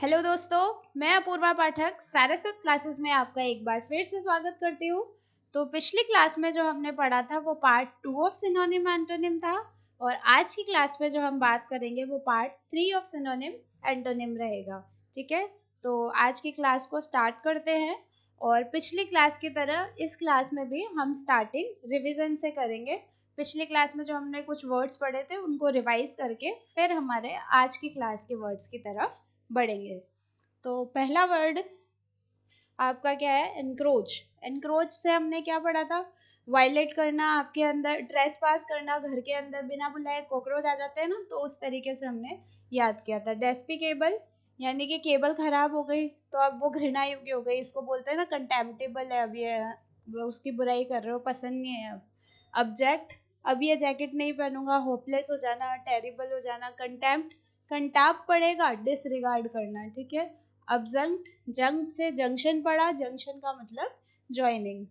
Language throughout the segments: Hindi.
हेलो दोस्तों, मैं अपूर्वा पाठक सारस्वत क्लासेस में आपका एक बार फिर से स्वागत करती हूँ। तो पिछली क्लास में जो हमने पढ़ा था वो पार्ट 2 ऑफ सिनोनिम एंटोनिम था और आज की क्लास में जो हम बात करेंगे वो पार्ट 3 ऑफ सिनोनिम एंटोनिम रहेगा। ठीक है, तो आज की क्लास को स्टार्ट करते हैं और पिछली क्लास की तरह इस क्लास में भी हम स्टार्टिंग रिविजन से करेंगे। पिछली क्लास में जो हमने कुछ वर्ड्स पढ़े थे उनको रिवाइज करके फिर हमारे आज की क्लास के वर्ड्स की तरफ बढ़ेंगे। तो पहला वर्ड आपका क्या है? एनक्रोच। एनक्रोच से हमने क्या पढ़ा था? वायलेट करना, आपके अंदर ट्रेस पास करना, घर के अंदर बिना बुलाए कॉकरोच आ जाते हैं ना, तो उस तरीके से हमने याद किया था। डेस्पिकेबल यानी कि केबल खराब हो गई तो अब वो घृणा योग्य हो गई, इसको बोलते हैं ना कंटेम्प्टेबल है, अब ये वो उसकी बुराई कर रहे हो, पसंद नहीं है। अब ऑब्जेक्ट, अब ये जैकेट नहीं पहनूंगा, होपलेस हो जाना, टेरिबल हो जाना। कंटेम्प्ट, कंटाप पड़ेगा, डिसरिगार्ड करना। ठीक है। अब जंग से जंक्शन पड़ा, जंक्शन का मतलब ज्वाइनिंग।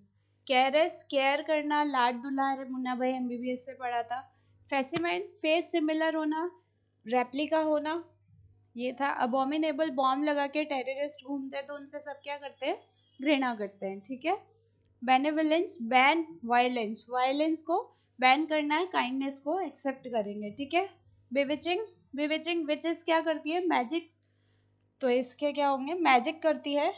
केयरस, केयर करना, लाड दुलार, मुन्ना भाई एमबीबीएस से पढ़ा था। फेसिमाइन, फेस सिमिलर होना, रेप्लिका होना, ये था। अबोमिनेबल, बॉम्ब लगा के टेररिस्ट घूमते हैं तो उनसे सब क्या करते हैं? घृणा करते हैं। ठीक है। बेनेवलेंस, बैन वायलेंस, वायलेंस को बैन करना है, काइंडनेस को एक्सेप्ट करेंगे। ठीक है। बिविचिंग, बिविचिंग विचेस क्या करती है? मैजिक, तो इसके क्या होंगे? मैजिक करती है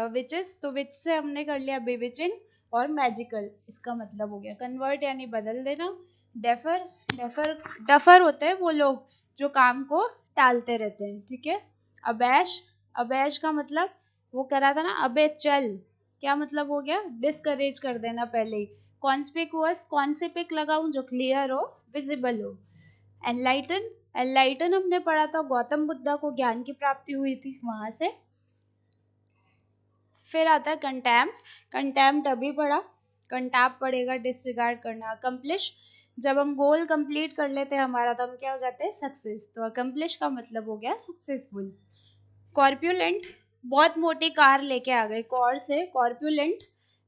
विचेस, तो विच से हमने कर लिया बेविचिंग और मैजिकल, इसका मतलब हो गया कन्वर्ट यानी बदल देना। डेफर, डेफर डफर होते हैं वो लोग जो काम को टालते रहते हैं। ठीक है। अबैश, अबैश का मतलब वो करा था ना, अबे चल, क्या मतलब हो गया? डिस्करेज कर देना पहले ही। कॉन्स्पिकुअस, कॉन्सिपिक लगाऊं जो क्लियर हो, विजिबल हो। एनलाइटन, एनलाइटन हमने पढ़ा था, गौतम बुद्धा को ज्ञान की प्राप्ति हुई थी वहां से। फिर आता है कंटेम्प्ट, कंटेम्प्ट अभी पढ़ा, कंटाप पड़ेगा, डिसरिगार्ड करना। अकम्प्लिश, जब हम गोल कंप्लीट कर लेते हैं हमारा तो हम क्या हो जाते हैं? सक्सेस, तो अकम्प्लिश का मतलब हो गया सक्सेसफुल। कॉर्प्यूलेंट, बहुत मोटी कार लेके आ गए, कॉर से कॉर्प्यूलेंट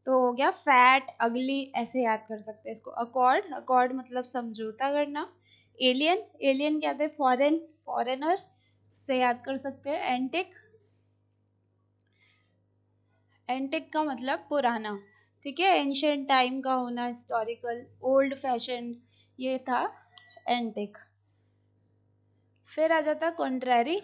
तो हो गया फैट, अगली, ऐसे याद कर सकते हैं इसको। अकॉर्ड, अकॉर्ड मतलब समझौता करना। एलियन, एलियन क्या थे? फॉरेन, फॉरेनर से याद कर सकते हैं। एंटिक, एंटिक का मतलब पुराना। ठीक है। एंशियंट टाइम का होना, हिस्टोरिकल, ओल्ड फैशन, ये था एंटिक। फिर आ जाता कॉन्ट्रेरी,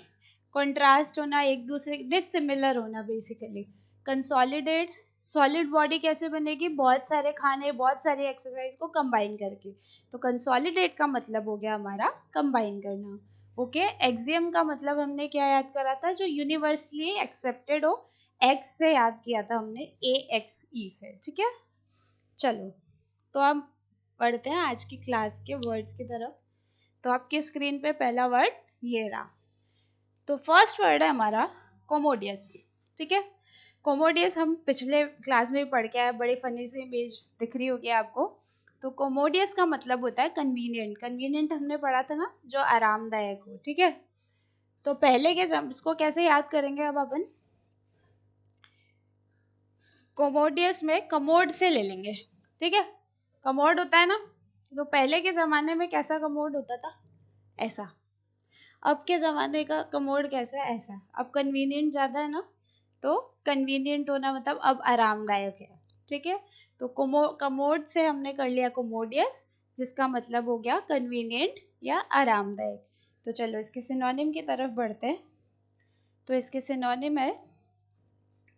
कॉन्ट्रास्ट होना, एक दूसरे डिसिमिलर होना बेसिकली। कंसोलिडेट, सॉलिड बॉडी कैसे बनेगी? बहुत सारे खाने, बहुत सारी एक्सरसाइज को कंबाइन करके, तो कंसोलिडेट का मतलब हो गया हमारा कंबाइन करना। ओके। एक्सियम का मतलब हमने क्या याद करा था? जो यूनिवर्सली एक्सेप्टेड हो, एक्स से याद किया था हमने, ए एक्स ई से। ठीक है। चलो, तो अब पढ़ते हैं आज की क्लास के वर्ड्स की तरफ। तो आपकी स्क्रीन पे पहला वर्ड ये रहा। तो फर्स्ट वर्ड है हमारा कोमोडियस। ठीक है। कोमोडियस हम पिछले क्लास में भी पढ़ के आए, बड़ी फनी सी इमेज दिख रही होगी आपको। तो कोमोडियस का मतलब होता है कन्वीनियंट। कन्वीनियंट हमने पढ़ा था ना, जो आरामदायक हो। ठीक है। तो पहले के जब इसको कैसे याद करेंगे अब अपन? कोमोडियस में कमोड से ले लेंगे। ठीक है। कमोड होता है ना, तो पहले के जमाने में कैसा कमोड होता था? ऐसा। अब के ज़माने का कमोड कैसा है? ऐसा। अब कन्वीनियंट ज़्यादा है ना, तो कन्वीनियंट होना मतलब अब आरामदायक है। ठीक है। तो कमोड से हमने कर लिया कोमोडियस, जिसका मतलब हो गया कन्वीनियंट या आरामदायक। तो चलो इसके सिनोनिम की तरफ बढ़ते हैं। तो इसके सिनोनिम है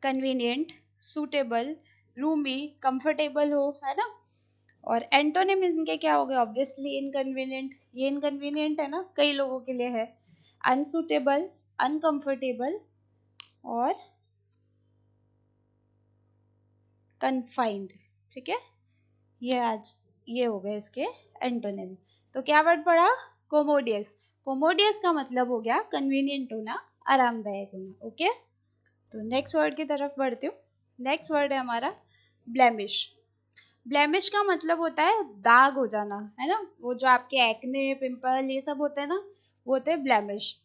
कन्वीनियंट, सूटेबल, रूमी, कंफर्टेबल हो, है ना। और एंटोनिम इनके क्या हो गए? ऑब्वियसली इनकन्वीनियंट, ये इनकन्वीनियंट है ना, कई लोगों के लिए है। अनसूटेबल, अनकंफर्टेबल और कन्फाइंड। ठीक है। ये आज ये हो गए इसके एंटोनिम। तो क्या वर्ड पढ़ा? कोमोडियस। कोमोडियस का मतलब हो गया कन्वीनियंट होना, आरामदायक होना। ओके। तो नेक्स्ट वर्ड की तरफ बढ़ती हूँ। नेक्स्ट वर्ड है हमारा ब्लेमिश। ब्लेमिश का मतलब होता है दाग हो जाना, है ना। वो जो आपके एक्ने, पिंपल, ये सब होते हैं ना, वो होते हैं ब्लेमिश।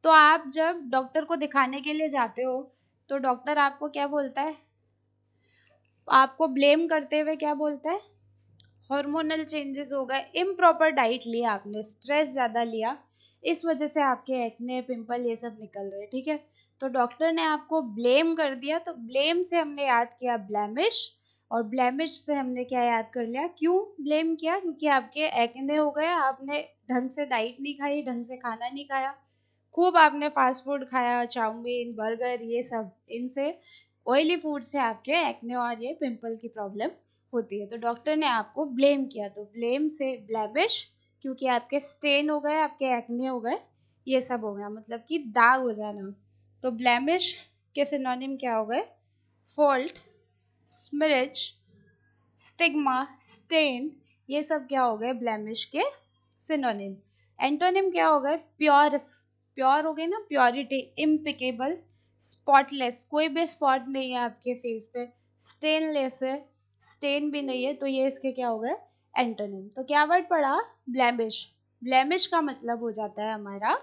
तो आप जब डॉक्टर को दिखाने के लिए जाते हो तो डॉक्टर आपको क्या बोलता है? आपको ब्लेम करते हुए क्या बोलता है? हार्मोनल चेंजेस हो गए, इम्प्रॉपर डाइट लिया आपने, स्ट्रेस ज़्यादा लिया, इस वजह से आपके एक्ने, पिंपल ये सब निकल रहे हैं, ठीक है। तो डॉक्टर ने आपको ब्लेम कर दिया, तो ब्लेम से हमने याद किया ब्लेमिश, और ब्लेमिश से हमने क्या याद कर लिया, क्यों ब्लेम किया, क्योंकि आपके एक्ने हो गए, आपने ढंग से डाइट नहीं खाई, ढंग से खाना नहीं खाया, खूब आपने फास्ट फूड खाया, चाउमीन, बर्गर, ये सब, इनसे ऑयली फूड से आपके एक्ने और ये पिंपल की प्रॉब्लम होती है। तो डॉक्टर ने आपको ब्लेम किया, तो ब्लेम से ब्लेमिश, क्योंकि आपके स्टेन हो गए, आपके एक्ने हो गए, ये सब हो गया, मतलब कि दाग हो जाना। तो ब्लेमिश के सिनोनिम क्या हो गए, फॉल्ट, स्मिरिच, स्टिग्मा, स्टेन, ये सब क्या हो गए ब्लेमिश के सिनोनिम। एंटोनिम क्या हो गए, प्योर, प्योर हो गए ना, प्योरिटी, इम्पिकेबल, स्पॉटलेस, कोई भी स्पॉट नहीं है आपके फेस पे, स्टेनलेस है, स्टेन भी नहीं है, तो ये इसके क्या हो गए एंटोनिम। तो क्या वर्ड पढ़ा, ब्लेमिश। ब्लेमिश का मतलब हो जाता है हमारा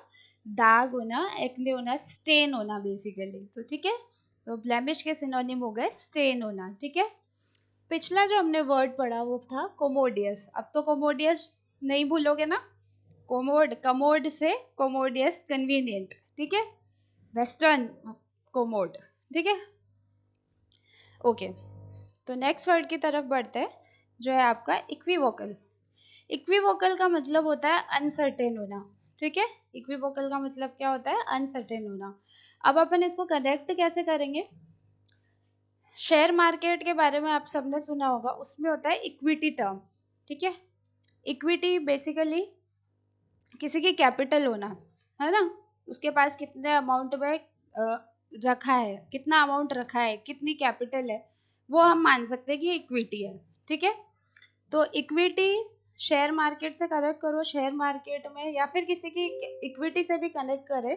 दाग होना, एक्ने होना, स्टेन होना बेसिकली, तो ठीक है। तो ब्लेमिश के सिनोनिम हो गए स्टेन होना, ठीक है। पिछला जो हमने वर्ड पढ़ा वो था कोमोडियस। अब तो कोमोडियस नहीं भूलोगे ना, कोमोड, कमोड से कोमोडियस, कन्वीनियंट, ठीक है, वेस्टर्न कोमोड, ठीक है, ओके। तो नेक्स्ट वर्ड की तरफ बढ़ते हैं, जो है आपका इक्विवोकल। इक्विवोकल का मतलब होता है अनसर्टेन होना, ठीक है। इक्विवोकल का मतलब क्या होता है, अनसर्टेन होना। अब अपन इसको कनेक्ट कैसे करेंगे, शेयर मार्केट के बारे में आप सबने सुना होगा, उसमें होता है इक्विटी टर्म, ठीक है। इक्विटी बेसिकली किसी की कैपिटल होना, है ना, उसके पास कितने अमाउंट में रखा है, कितना अमाउंट रखा है, कितनी कैपिटल है, वो हम मान सकते हैं कि इक्विटी है, ठीक है। तो इक्विटी शेयर मार्केट से कनेक्ट करो, शेयर मार्केट में, या फिर किसी की इक्विटी से भी कनेक्ट करे,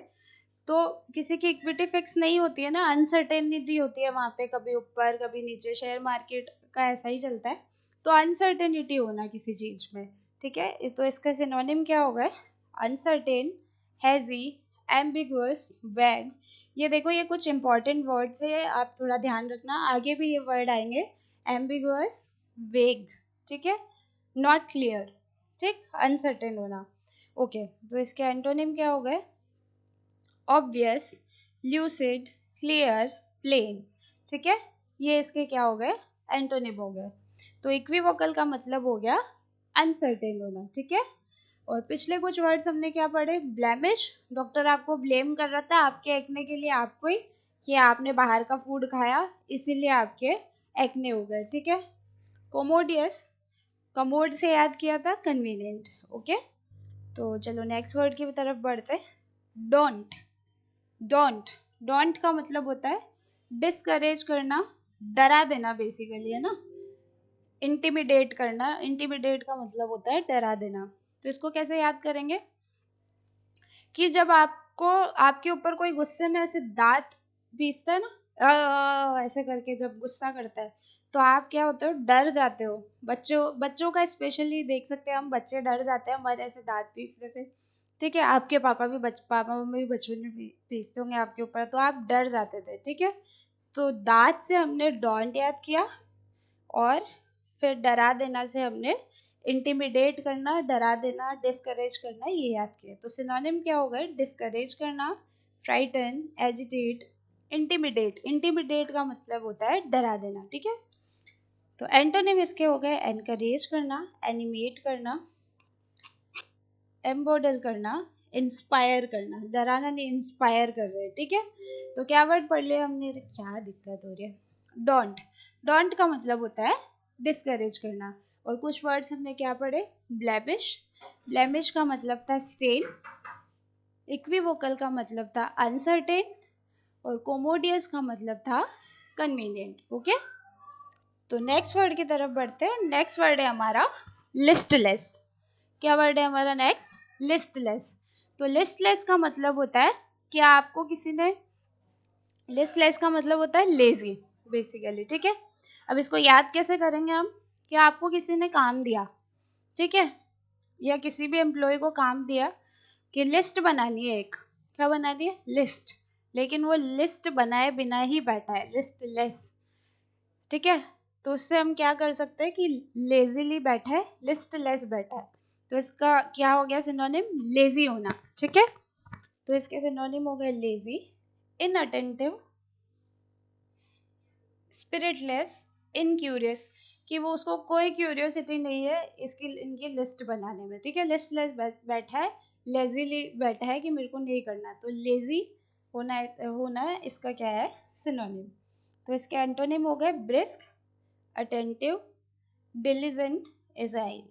तो किसी की इक्विटी फिक्स नहीं होती है ना, अनसर्टेनिटी होती है वहाँ पे, कभी ऊपर कभी नीचे, शेयर मार्केट का ऐसा ही चलता है। तो अनसर्टेनिटी होना किसी चीज में, ठीक है। तो इसका सिनोनिम क्या होगा, अनसर्टेन, हैजी, एम्बिगुअस, वैग। ये देखो, ये कुछ इंपॉर्टेंट वर्ड्स है, आप थोड़ा ध्यान रखना, आगे भी ये वर्ड आएंगे, एम्बिगुअस, वेग, ठीक है, नॉट क्लियर, ठीक, अनसर्टेन होना, ओके। तो इसके एंटोनिम क्या हो गए, ऑब्वियस, ल्यूसिड, क्लियर, प्लेन, ठीक है। ये इसके क्या हो गए एंटोनिम हो गए। तो इक्विवोकल का मतलब हो गया अनसर्टेन होना, ठीक है। और पिछले कुछ वर्ड्स हमने क्या पढ़े, ब्लेमिश, डॉक्टर आपको ब्लेम कर रहा था आपके एक्ने के लिए, आपको ही, कि आपने बाहर का फूड खाया इसीलिए आपके एक्ने हो गए, ठीक है। कोमोडियस, कमोड से याद किया था, कन्वीनियंट, ओके। तो चलो नेक्स्ट वर्ड की तरफ बढ़ते, डोंट। डोंट, डोंट का मतलब होता है डिस्करेज करना, डरा देना बेसिकली, है ना, इंटिमिडेट करना, इंटिमिडेट का मतलब होता है डरा देना। तो इसको कैसे याद करेंगे, कि जब आपको, आपके ऊपर कोई गुस्से में ऐसे दांत पीसता है ना, ऐसे करके जब गुस्सा करता है, तो आप क्या होते हो, डर जाते हो। बच्चों बच्चों का स्पेशली देख सकते हैं हम, बच्चे डर जाते हैं हमारे ऐसे दांत पीसने से, ठीक है। आपके पापा मम्मी भी बचपन में पीसते होंगे आपके ऊपर, तो आप डर जाते थे, ठीक है। तो दांत से हमने डोंट याद किया, और फिर डरा देना से हमने इंटिमिडेट करना, डरा देना, डिस्करेज करना, ये याद किया। तो सिनोनिम क्या हो गए, डिस्करेज करना, फ्राइटन, एजिटेट, इंटिमिडेट। इंटिमिडेट का मतलब होता है डरा देना, ठीक है। तो एंटोनिम इसके हो गए, एनकरेज करना, एनिमेट करना, एम्बोडल करना, इंस्पायर करना। डराना नहीं, इंस्पायर कर रहे हैं, ठीक है। तो क्या वर्ड पढ़ लिया हमने, क्या दिक्कत हो रही है, डोंट। डोंट का मतलब होता है डिस्करेज करना। और कुछ वर्ड्स हमने क्या पढ़े, ब्लेमिश, ब्लेमिश का मतलब था स्टेन, इक्विवोकल का मतलब था अनसर्टेन, और कोमोडियस का मतलब था कन्वीनियंट, ओके। तो नेक्स्ट वर्ड की तरफ बढ़ते हैं, नेक्स्ट वर्ड है हमारा लिस्टलेस। क्या वर्ड है हमारा नेक्स्ट, लिस्टलेस। तो लिस्टलेस का मतलब होता है कि आपको किसी ने, लिस्टलेस का मतलब होता है लेजी बेसिकली, ठीक है। अब इसको याद कैसे करेंगे हम, कि आपको किसी ने काम दिया, ठीक है, या किसी भी एम्प्लॉय को काम दिया कि लिस्ट बनानी है एक, क्या बनानी है, लिस्ट, लेकिन वो लिस्ट बनाए बिना ही बैठा है, लिस्टलेस, ठीक है। तो उससे हम क्या कर सकते हैं कि लेजीली बैठा है, लिस्टलेस बैठा है। तो इसका क्या हो गया सिनोनिम? लेजी होना, ठीक है। तो इसके सिनोनिम हो गए लेजी, इनअटेंटिव, स्पिरिटलेस, इनक्यूरियस, कि वो उसको कोई क्यूरियोसिटी नहीं है इनकी लिस्ट बनाने में, ठीक है। लिस्टलेस बैठा है, लेजीली बैठा है कि मेरे को नहीं करना, तो लेजी होना इसका क्या है? सिनोनिम। तो इसके एंटोनिम हो गए ब्रिस्क, अटेंटिव, डिलीजेंट, एजाइल,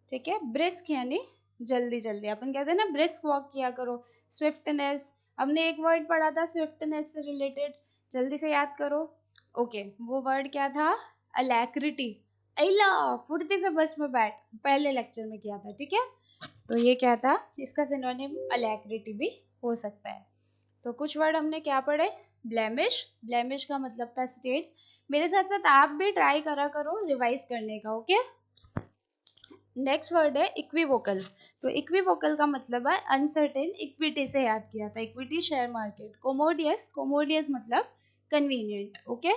ठीक है। ब्रिस्क यानी जल्दी जल्दी, अपन कहते हैं ना ब्रिस्क वॉक किया करो। स्विफ्टनेस, हमने एक वर्ड पढ़ा था स्विफ्टनेस से रिलेटेड, जल्दी से याद करो। ओके, वो वर्ड क्या था? अलैक्रिटी। अला फुर्ती से बस में बैठ, पहले लेक्चर में किया था, ठीक है। तो ये क्या था? इसका सिनोनिम अलैक्रिटी भी हो सकता है। तो कुछ वर्ड हमने क्या पढ़े? ब्लेमिश, ब्लेमिश का मतलब था स्टेन। मेरे साथ साथ आप भी ट्राई करा करो रिवाइज करने का, ओके। नेक्स्ट वर्ड है इक्विवोकल। तो इक्विवोकल का मतलब है अनसर्टेन, इक्विटी से याद किया था, इक्विटी शेयर मार्केट। कोमोडियस, कोमोडियस मतलब कन्वीनियंट, ओके।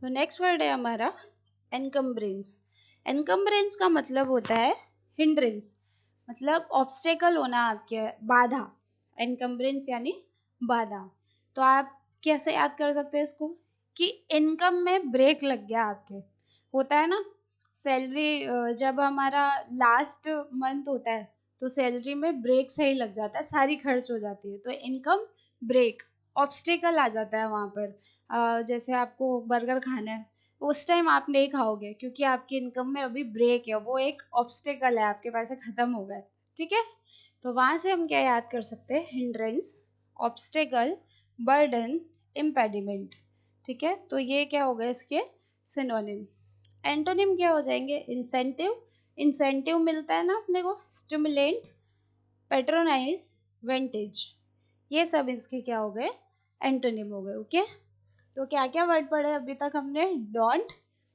तो नेक्स्ट वर्ड है हमारा एनकम्ब्रेंस। एनकम्ब्रेंस का मतलब होता है हिंड्रेंस, मतलब ऑब्स्टेकल होना, आपके बाधा। एनकम्ब्रेंस यानी बाधा। तो आप कैसे याद कर सकते हैं इसको? कि इनकम में ब्रेक लग गया आपके, होता है ना सैलरी, जब हमारा लास्ट मंथ होता है तो सैलरी में ब्रेक सही लग जाता है, सारी खर्च हो जाती है, तो इनकम ब्रेक, ऑब्स्टेकल आ जाता है वहाँ पर। जैसे आपको बर्गर खाना है, उस टाइम आप नहीं खाओगे क्योंकि आपकी इनकम में अभी ब्रेक है, वो एक ऑब्स्टेकल है, आपके पैसे खत्म हो गए, ठीक है। तो वहाँ से हम क्या याद कर सकते हैं? हिंड्रेंस, ऑब्स्टेकल, बर्डन, इम्पेडिमेंट, ठीक है। तो ये क्या हो गए इसके सिनोनिम। एंटोनिम क्या हो जाएंगे? इंसेंटिव, इंसेंटिव मिलता है ना अपने को, स्टिमुलेंट, पेट्रोनाइज, वेंटेज, ये सब इसके क्या हो गए? एंटोनिम हो गए, ओके। तो क्या क्या वर्ड पढ़े अभी तक हमने? डोंट,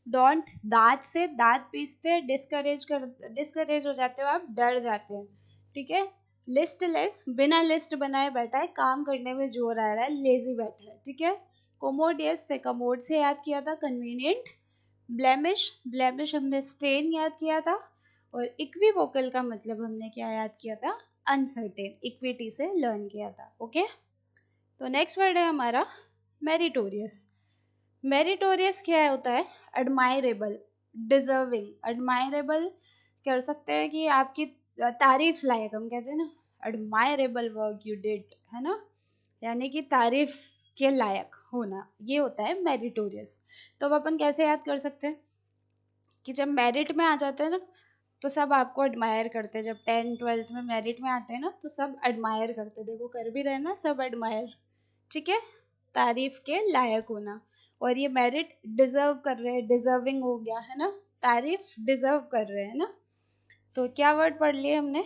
डोंट दांत से दांत पीसते, डिस्करेज हो जाते हो आप, डर जाते हैं, ठीक है। लिस्टलेस, बिना लिस्ट बनाए बैठा है, काम करने में जोर आ रहा है, लेजी बैठा है, ठीक है। कोमोडियस से कमोड से याद किया था, कन्वीनियंट। ब्लेमिश, ब्लेमिश हमने स्टेन याद किया था। और इक्विवोकल का मतलब हमने क्या याद किया था? अनसर्टेन, इक्विटी से लर्न किया था, ओके। तो नेक्स्ट वर्ड है हमारा मेरिटोरियस। मेरिटोरियस क्या होता है? Admirable, deserving. एडमायरेबल कर सकते हैं कि आपकी तारीफ लायक, हम कहते हैं ना एडमायरेबल वर्क यू डिड, है ना, यानी कि तारीफ के लायक होना, ये होता है मेरिटोरियस। तो अब अपन कैसे याद कर सकते हैं कि जब मेरिट में आ जाते हैं ना तो सब आपको एडमायर करते हैं, जब 10th 12th में मेरिट में आते हैं ना तो सब एडमायर करते हैं, देखो कर भी रहे ना सब एडमायर, ठीक है। तारीफ के लायक होना, और ये मेरिट डिजर्व कर रहे हैं, डिजर्विंग हो गया है ना, तारीफ डिजर्व कर रहे हैं ना। तो क्या वर्ड पढ़ लिए हमने?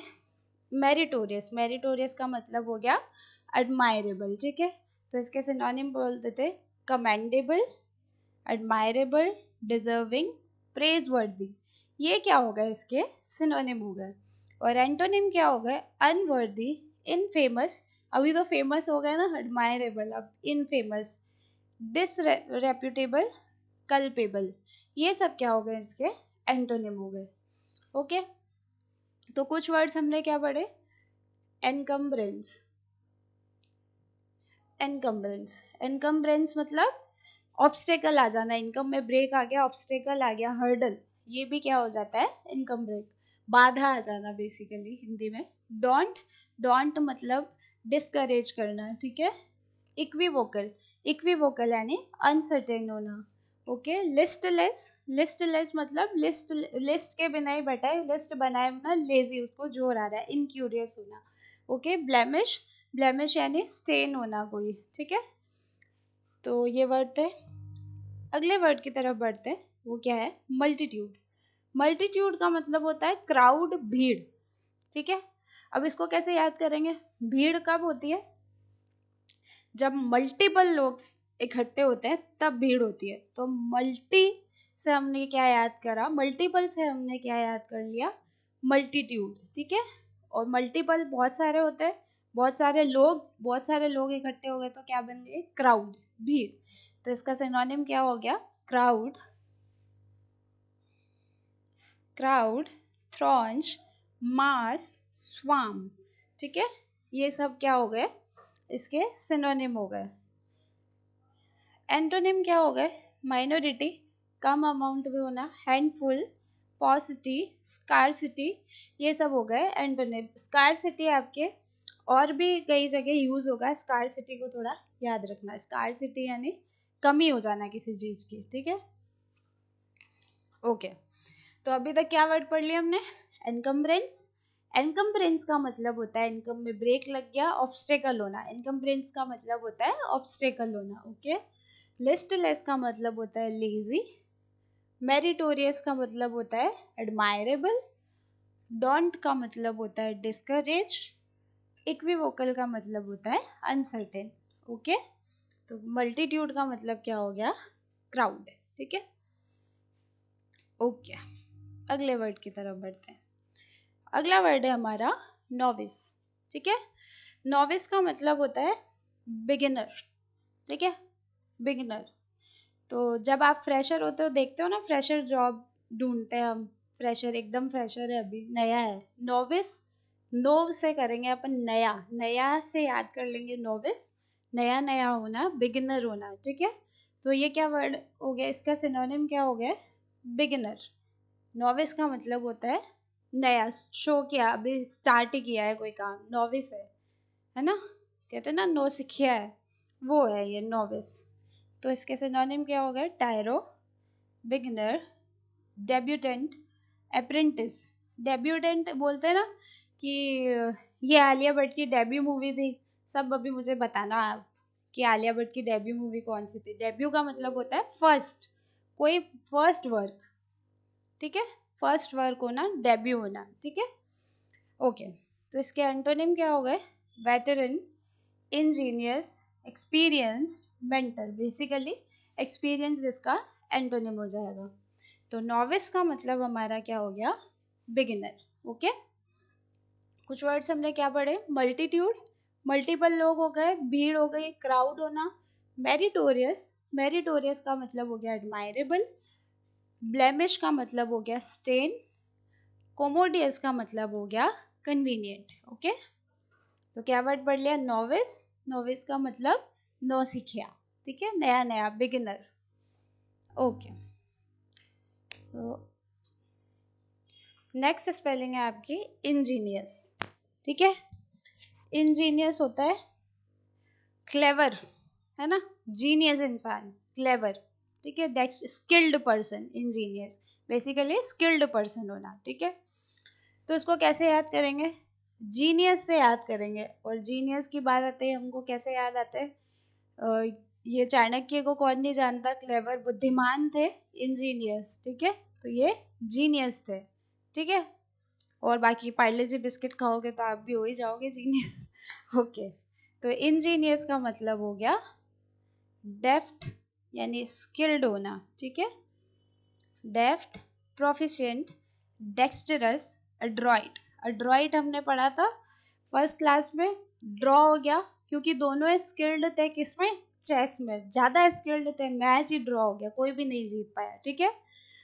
मेरिटोरियस, मेरिटोरियस का मतलब हो गया एडमायरेबल, ठीक है। तो इसके सिनोनिम बोलते थे कमेंडेबल, एडमायरेबल, डिजर्विंग, प्रेज वर्दी, ये क्या हो गए? इसके सिनोनिम हो गए। और एंटोनिम क्या हो गए? अनवर्दी, इनफेमस, अभी तो फेमस हो गए ना एडमायरेबल, अब इनफेमस, डिसरेप्यूटेबल, कल्पेबल, ये सब क्या हो गए? इसके एंटोनिम हो गए, ओके। तो कुछ वर्ड्स हमने क्या पढ़े? एनकम्ब्रेंस, एनकम्ब्रेंस, एनकम्ब्रेंस मतलब ऑब्स्टेकल आ जाना, इनकम में ब्रेक आ गया, ऑब्स्टेकल आ गया, हर्डल, ये भी क्या हो जाता है? इनकम ब्रेक, बाधा आ जाना बेसिकली हिंदी में। डोंट, डोंट मतलब डिस्करेज करना, ठीक है। इक्विवोकल, इक्विवोकल यानी अनसर्टेन होना, ओके। लिस्टलेस, लिस्टलेस मतलब लिस्ट के बिना ही बैठा है, लिस्ट बनाए बिना लेजी, उसको जोर आ रहा है, इनक्यूरियस होना, ओके। ब्लेमिश, ब्लेमिश यानी स्टेन होना कोई, ठीक है। तो ये वर्ड थे। अगले वर्ड की तरफ बढ़ते हैं, वो क्या है? मल्टीट्यूड। मल्टीट्यूड का मतलब होता है क्राउड, भीड़, ठीक है। अब इसको कैसे याद करेंगे? भीड़ कब होती है? जब मल्टीपल लोग इकट्ठे होते हैं तब भीड़ होती है। तो मल्टी से हमने क्या याद करा? मल्टीपल से हमने क्या याद कर लिया? मल्टीट्यूड, ठीक है। और मल्टीपल बहुत सारे होते हैं, बहुत सारे लोग इकट्ठे हो गए तो क्या बन गए? क्राउड, भीड़। तो इसका सिनोनिम क्या हो गया? क्राउड, क्राउड, थ्रॉन्ज, मास, स्वाम, ठीक है, ये सब क्या हो गए, इसके सिनोनिम हो गए। एंटोनिम क्या हो गए, माइनॉरिटी, कम अमाउंट में होना, हैंडफुल, पॉसिटी, स्कार्सिटी, ये सब हो गए एंटोनिम। स्कार्सिटी आपके और भी कई जगह यूज होगा, स्कार्सिटी को थोड़ा याद रखना। स्कार्सिटी यानी कमी हो जाना किसी चीज की, ठीक है। ओके, तो अभी तक क्या वर्ड पढ़ लिया हमने, एनकम्ब्रेंस। एनकम्ब्रेंस का मतलब होता है इनकम में ब्रेक लग गया, ऑब्स्टेकल होना। एनकम्ब्रेंस का मतलब होता है ऑब्स्टेकल होना, ओके। लिस्टलेस का मतलब होता है लेजी। मेरिटोरियस का मतलब होता है एडमायरेबल। डोंट का मतलब होता है डिस्करेज। इक्विवोकल का मतलब होता है अनसर्टेन, ओके। तो मल्टीट्यूड का मतलब क्या हो गया, क्राउड, ठीक है। ओके, अगले वर्ड की तरफ बढ़ते हैं। अगला वर्ड है हमारा नोविस, ठीक है। नोविस का मतलब होता है बिगिनर, ठीक है, बिगिनर। तो जब आप फ्रेशर होते हो, देखते हो ना, फ्रेशर जॉब ढूंढते हैं हम, फ्रेशर एकदम फ्रेशर है, अभी नया है। नोविस, नोव से करेंगे अपन, नया, नया से याद कर लेंगे नोविस, नया नया होना, बिगिनर होना, ठीक है। तो ये क्या वर्ड हो गया, इसका सिनोनिम क्या हो गया, बिगिनर। नोविस का मतलब होता है नया, शो किया, अभी स्टार्ट ही किया है कोई काम, नोविस है ना, कहते हैं ना नो सीखिया है, वो है ये नोविस। तो इसके सिनोनिम क्या हो गया, टायरो, बिगिनर, डेब्यूटेंट, अप्रेंटिस। डेब्यूटेंट बोलते हैं ना कि ये आलिया भट्ट की डेब्यू मूवी थी, सब अभी मुझे बताना आप कि आलिया भट्ट की डेब्यू मूवी कौन सी थी। डेब्यू का मतलब होता है फर्स्ट, कोई फर्स्ट वर्क, ठीक है, फर्स्ट वर्क होना, डेब्यू होना, ठीक है। ओके, तो इसके एंटोनिम क्या हो गए, veteran, Angénieux, experienced, mentor. Basically experience इसका एंटोनिम हो जाएगा। तो नॉविस का मतलब हमारा क्या हो गया, बिगिनर, ओके। कुछ वर्ड्स हमने क्या पढ़े, मल्टीट्यूड, मल्टीपल लोग हो गए, भीड़ हो गई, क्राउड होना। मेरिटोरियस, मेरिटोरियस का मतलब हो गया एडमायरेबल। ब्लेमिश का मतलब हो गया स्टेन। कोमोडियस का मतलब हो गया कन्वीनियंट, ओके। तो क्या वर्ड पढ़ लिया, नोविस, नोविस का मतलब नो सीखिया, ठीक है, नया नया, बिगिनर, ओके। तो नेक्स्ट स्पेलिंग है आपकी इंजीनियस, ठीक है। इंजीनियस होता है क्लेवर, है ना, जीनियस इंसान, क्लेवर, ठीक है, next skilled person, Angénieux basically skilled person होना, ठीक है। तो इसको कैसे याद करेंगे, जीनियस से याद करेंगे। और जीनियस की बात आते है, हमको कैसे याद आते हैं, ये चाणक्य को कौन नहीं जानता, क्लेवर, बुद्धिमान थे, इंजीनियस, ठीक है। तो ये जीनियस थे, ठीक है। और बाकी पार्ले जी बिस्किट खाओगे तो आप भी हो ही जाओगे जीनियस, ओके। तो इंजीनियस का मतलब हो गया डेफ्ट यानी स्किल्ड होना, ठीक है, डेफ्ट, प्रोफिशिएंट, डेक्स्टरस, एड्रॉइट। एड्रॉइट हमने पढ़ा था फर्स्ट क्लास में, ड्रॉ हो गया क्योंकि दोनों स्किल्ड थे, किसमें, चेस में, ज्यादा स्किल्ड थे, मैच ही ड्रॉ हो गया, कोई भी नहीं जीत पाया, ठीक है,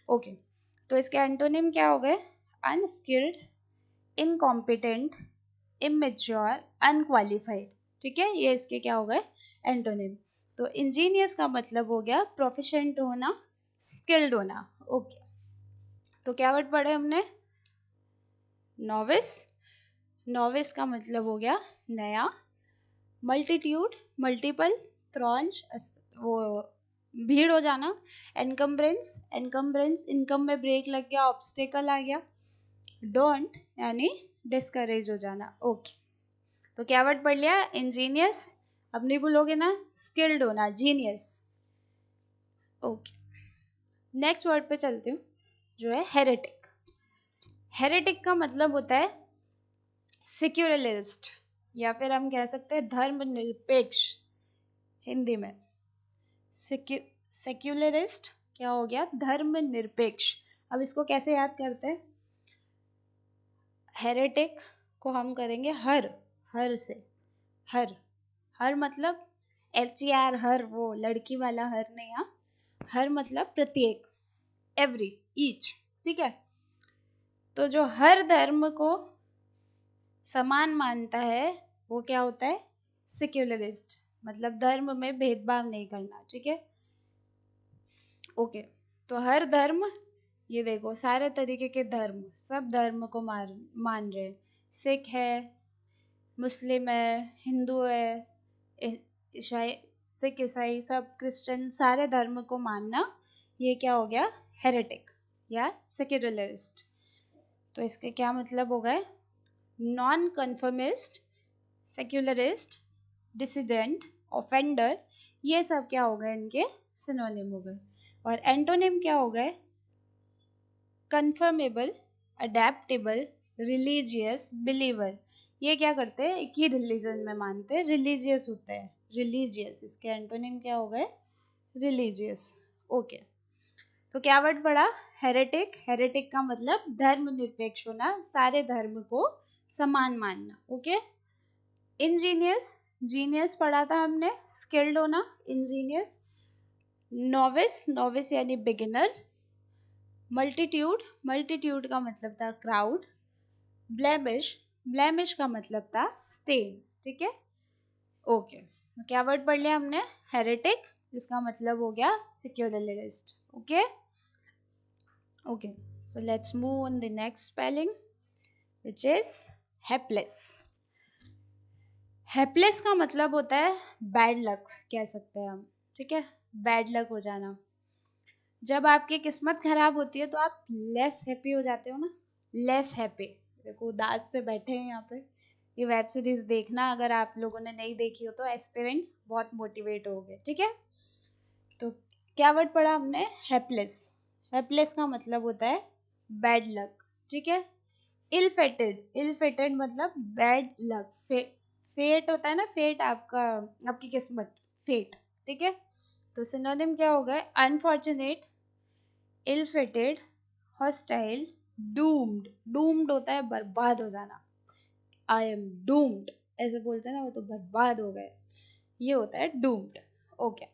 ओके। तो इसके एंटोनिम क्या हो गए, अनस्किल्ड, इनकॉम्पिटेंट, इमेच्योर, अनक्वालिफाइड, ठीक है, ये इसके क्या हो गए एंटोनिम। तो इंजीनियस का मतलब हो गया प्रोफिशिएंट होना, स्किल्ड होना, ओके। तो क्या वर्ड पढ़े हमने, नोविस, नोविस का मतलब हो गया नया। मल्टीट्यूड, मल्टीपल, त्रॉन्ज, वो भीड़ हो जाना। एनकम्ब्रेंस, एनकम्ब्रेंस इनकम में ब्रेक लग गया, ऑब्स्टेकल आ गया। डोंट यानी डिस्करेज हो जाना, ओके। तो क्या वर्ड पढ़ लिया, इंजीनियस, अब नहीं भूलोगे ना, स्किल्ड होना, जीनियस, ओके। नेक्स्ट वर्ड पे चलती हूँ, जो है हेरेटिक। हेरेटिक का मतलब होता है सेक्युलरिस्ट, या फिर हम कह सकते हैं धर्मनिरपेक्ष, हिंदी में सेक्युलरिस्ट क्या हो गया, धर्मनिरपेक्ष। अब इसको कैसे याद करते हैं, हेरेटिक को हम करेंगे हर, हर से, हर, हर मतलब HER, हर, वो लड़की वाला हर नहीं, हर मतलब प्रत्येक, एवरी, ईच, ठीक है। तो जो हर धर्म को समान मानता है वो क्या होता है? सेक्युलरिस्ट, मतलब धर्म में भेदभाव नहीं करना, ठीक है। ओके, तो हर धर्म, ये देखो सारे तरीके के धर्म, सब धर्म को मान रहे। सिख है, मुस्लिम है, हिंदू है, ईसाई, सिख ईसाई सब, क्रिश्चियन, सारे धर्म को मानना, ये क्या हो गया? हेरेटिक या सेक्युलरिस्ट। तो इसके क्या मतलब हो गए? Non conformist, secularist, dissident, offender, ये सब क्या हो गए? इनके सिनोनिम हो गए। और एंटोनिम क्या हो गए? Conformable, adaptable, religious, believer. ये क्या करते हैं? एक ही रिलीजन में मानते हैं, रिलीजियस होते हैं, रिलीजियस। इसके एंटोनिम क्या हो गए? रिलीजियस। ओके, तो क्या वर्ड पढ़ा? हेरेटिक। हेरेटिक का मतलब धर्मनिरपेक्ष होना, सारे धर्म को समान मानना। ओके, इंजीनियस, जीनियस पढ़ा था हमने, स्किल्ड होना, इंजीनियस। नोविस, नोविस यानी बिगिनर। मल्टीट्यूड, मल्टीट्यूड का मतलब था क्राउड। ब्लेमिश, ब्लेमिश का मतलब था स्टेन, ठीक है। ओके, क्या वर्ड पढ़ लिया हमने? हेरेटिक, जिसका मतलब हो गया secularist. Okay okay, so let's move on the next spelling, which is helpless. Helpless का मतलब होता है बैड लक, कह सकते हैं हम, ठीक है। बैड लक हो जाना। जब आपकी किस्मत खराब होती है तो आप लेस हैप्पी हो जाते हो ना, लेस हैप्पी। देखो उदास से बैठे हैं यहाँ पे, ये वेब सीरीज देखना, अगर आप लोगों ने नहीं देखी हो तो एस्पिरेंट्स बहुत मोटिवेट हो गए, ठीक है। तो क्या वर्ड पढ़ा हमने? हेल्पलेस। हेल्पलेस का मतलब होता है बैड लक, ठीक है। इल फेटेड, इल फेटेड मतलब बैड लक। फेट होता है ना, फेट आपका, आपकी किस्मत, फेट, ठीक है। तो सिनोनिम क्या हो गए? अनफॉर्चुनेट, इल फेटेड, हॉस्टाइल, डूम्ड। डूम्ड होता है बर्बाद हो जाना, आई एम डूम्ड ऐसे बोलते हैं ना, वो तो बर्बाद हो गए, ये होता है डूम्ड। ओके,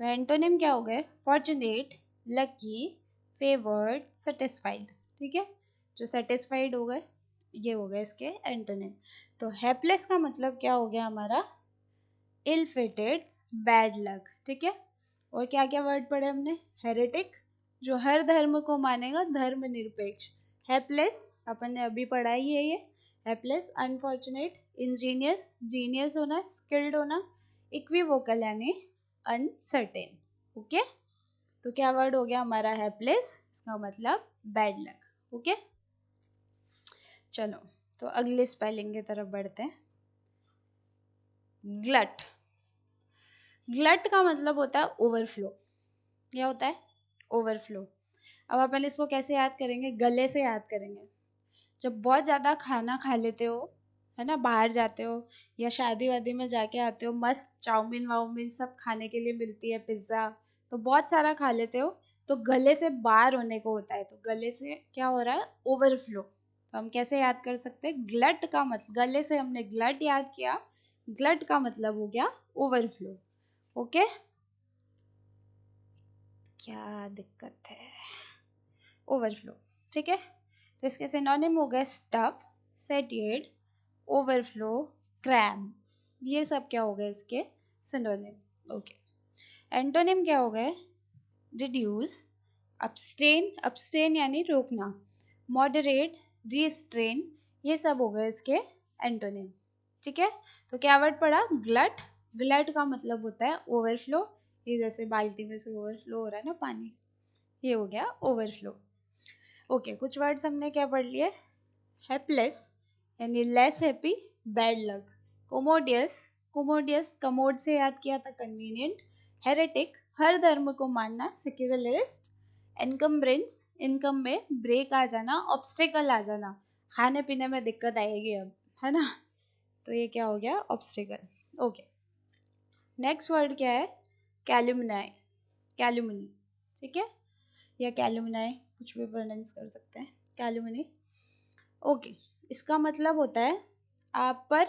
तो एंटोनिम क्या हो गए? फॉर्चुनेट, लकी, फेवर्ड, सेटिस्फाइड, ठीक है। जो सेटिस्फाइड हो गए, ये हो गए इसके एंटोनिम। तो हेल्पलेस का मतलब क्या हो गया हमारा? इल फेटेड, बैड लक, ठीक है। और क्या क्या वर्ड पढ़े हमने? हेरेटिक, जो हर धर्म को मानेगा, धर्म निरपेक्ष। हेल्पलेस अपन ने अभी पढ़ा ही है ये। हेल्पलेस, अनफॉर्चुनेट, इंजीनियस, जीनियस होना, स्किल्ड होना, इक्विवोकल यानी अनसर्टेन। ओके, तो क्या वर्ड हो गया हमारा? हेल्पलेस, इसका मतलब बैड लक। ओके, चलो तो अगले स्पेलिंग की तरफ बढ़ते हैं। ग्लट, ग्लट का मतलब होता है ओवरफ्लो। क्या होता है? ओवरफ्लो। अब अपन इसको कैसे याद करेंगे? गले से याद करेंगे। जब बहुत ज़्यादा खाना खा लेते हो, है ना, बाहर जाते हो या शादी वादी में जाके आते हो, मस्त चाउमीन वाउमीन सब खाने के लिए मिलती है, पिज्ज़ा, तो बहुत सारा खा लेते हो, तो गले से बाहर होने को होता है, तो गले से क्या हो रहा है? ओवरफ्लो। तो हम कैसे याद कर सकते हैं? ग्लट का मतलब, गले से हमने ग्लट याद किया, ग्लट का मतलब हो गया ओवरफ्लो। ओके, क्या दिक्कत है? ओवरफ्लो, ठीक है। तो इसके सिनोनिम हो गए स्टफ, सेटिएट, ओवरफ्लो, क्रैम। ये सब क्या हो गए इसके सिनोनिम। ओके, एंटोनिम क्या हो गए? रिड्यूस, अब्सटेन, अब्सटेन यानी रोकना, मॉडरेट, रिस्ट्रेन, ये सब हो गए इसके एंटोनिम, ठीक है। तो क्या वर्ड पड़ा? ग्लट। ग्लट का मतलब होता है ओवरफ्लो, ये जैसे बाल्टी में से ओवरफ्लो हो रहा है ना पानी, ये हो गया ओवरफ्लो। ओके, कुछ वर्ड्स हमने क्या पढ़ लिए? हेल्पलेस यानी less happy, bad luck. Commodious, commodious commode से याद किया था, कन्वीनियंट। हेरेटिक, हर धर्म को मानना, सेक्युलरिस्ट। एनकम्ब्रेंस, इनकम में ब्रेक आ जाना, ऑब्स्टेकल आ जाना, खाने पीने में दिक्कत आएगी अब, है ना, तो ये क्या हो गया? ऑब्स्टेकल। ओके, नेक्स्ट वर्ड क्या है? कैल्युमनाई, कैल्युमनी, ठीक है, या कैल्युमनाई, कुछ भी प्रोनाउंस कर सकते हैं, कैल्युमनी। ओके, इसका मतलब होता है आप पर